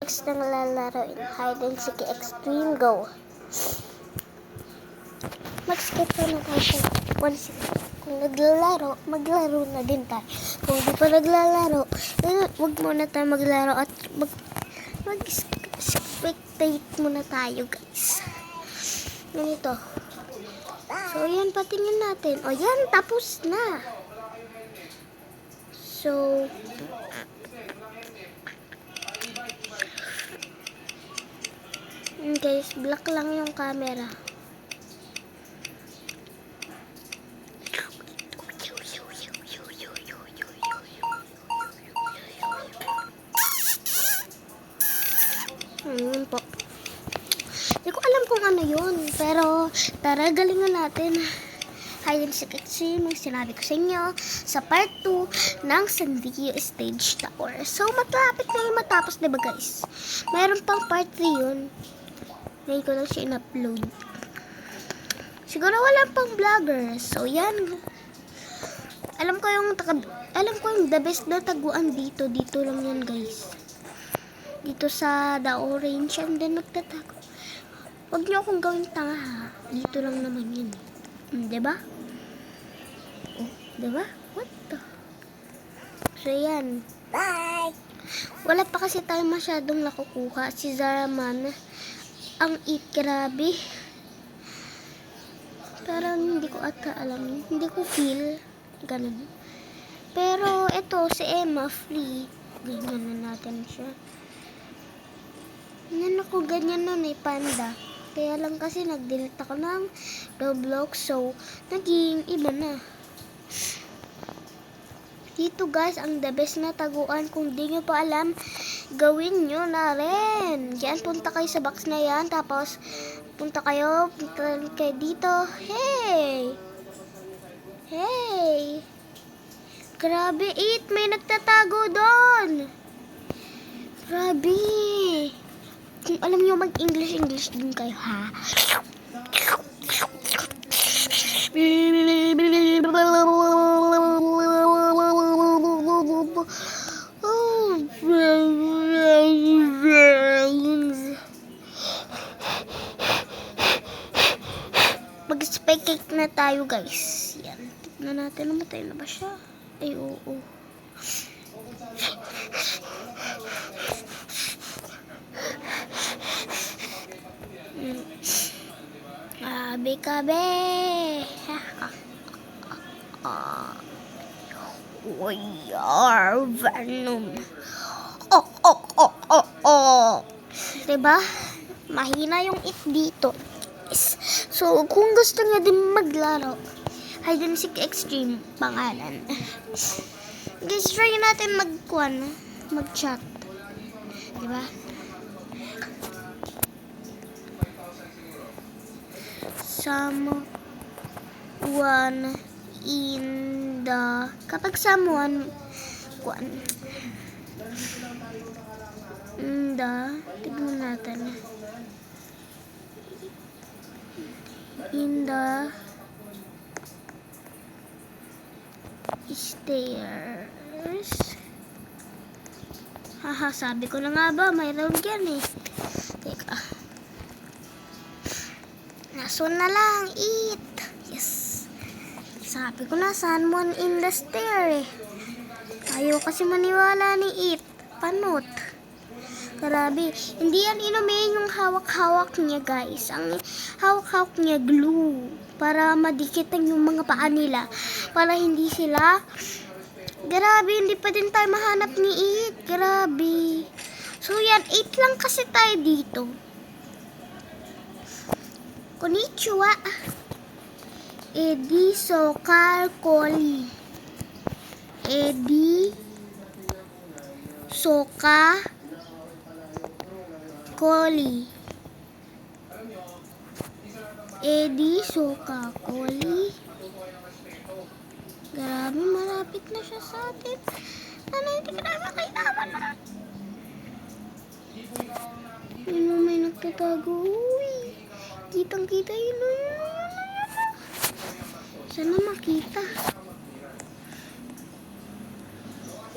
Next na lalaro in hide and seek extreme, go. Mag-skip na tayo sa 1-6. Kung naglalaro, maglaro na din tayo. Kung di pa naglalaro, wag muna tayo maglaro at mag-spectate muna tayo, guys. Ganito. So, yan, patingin natin. O, yan, tapos na. So, guys, black lang yung camera. Yun po. Hindi ko alam kung ano yun. Pero, tara, galingan natin. Hide and seek extreme, yung sinabi ko sa inyo, sa part 2 ng Sanrio Stage Tower. So, matapit na yung matapos, diba guys? Mayroon pang part 3 yun. Ngayon ko lang siya in-upload. Siguro wala pang vloggers. So, yan. Alam ko yung the best na taguan dito. Dito lang yan, guys. Dito sa The Orange. And then, magtatago. Huwag niyo akong gawing tanga, ha. Dito lang naman yun. Diba? Oh, diba? What the? So, yan. Bye! Wala pa kasi tayo masyadong nakukuha. Si Zaraman, ang grabe. Parang hindi ko ata alam. Hindi ko feel. Ganun. Pero, ito, si Emma, free. Ganyan na natin siya. Ganyan ako, ganyan nun eh, panda. Kaya lang kasi nag-delete ako ng Roblox. So, naging iba na. Dito guys, ang the best na taguan. Kung di nyo pa alam, gawin nyo na rin. Yan, punta kayo sa box na yan. Tapos, punta kayo dito. Hey! Hey! Grabe, 8. May nagtatago doon. Grabe. Kung alam nyo mag-English din kayo, ha? Mag-spectate na tayo, guys. Yan. Tignan natin, namatay na ba siya? Ay, oo. Kabe. We are Venom. Oh. Diba? Mahina yung it dito. So, kung gusto niya din maglaro, Hide and Seek Extreme, pangalan. Guys, try natin mag-chat. Diba? Someone in the... Kapag someone... Tignan natin. In the... stairs. Haha, sabi ko na nga ba, mayroon yan eh. Teka. Naso na lang, eat. Yes. Sabi ko na, someone in the stair eh. Ayaw kasi maniwala ni eat. Panot. Grabe. Hindi yan inumin yung hawak-hawak niya, guys. Ang hawak-hawak niya, glue. Para madikitan yung mga paa nila. Para hindi sila... Grabe, hindi pa din tayo mahanap ni eat. Grabe. So yan, 8 lang kasi tayo dito. Konnichiwa. Edi Sokar Koli. Edi Soka Koli. Edi Soka Koli. Grabe, malapit na siya sa atin. Ano, hindi ka naman kailangan na. Ano, may nagtatago. Uy. Kitang-kita yun. Sana makita.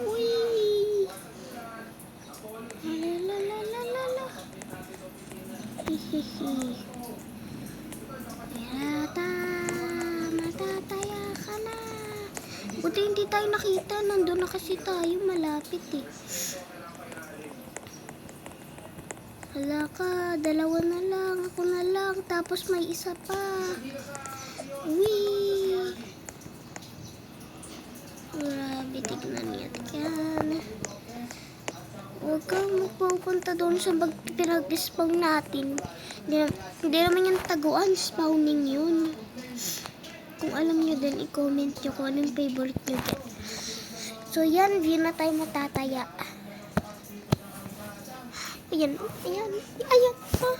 Uy. La la la la. Hihi. Yata, matataya ka na. Buti hindi tayo nakita. Nandun na kasi tayo. Malapit eh. Hala ka, dalawa na lang. Ako na lang. Tapos may isa pa. Wee! Grabe, tignan niya. Yan. Huwag kang magpupunta doon sa pinag-spawn natin. Hindi naman yung taguan. Spawning yun. Kung alam nyo din, i-comment nyo kung anong favorite nyo din. So yan, di na tayo matataya. Ayan, ayan, ayan. Ah.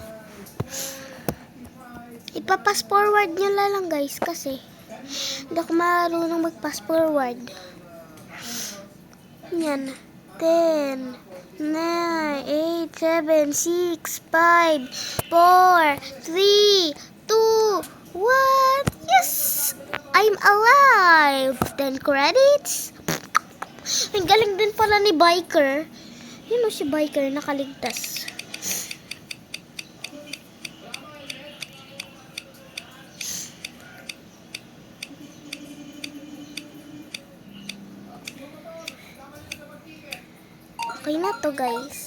Ipa-pass forward nyo lang guys kasi hindi ako marunong mag-pass forward. Yan. 10, 9, 8, 7, 6, 5, 4, 3, 2, 1. Yes! I'm alive! 10 credits. Ang galing din pala ni Biker. Yun o si Biker nakaligtas. Okay na to guys.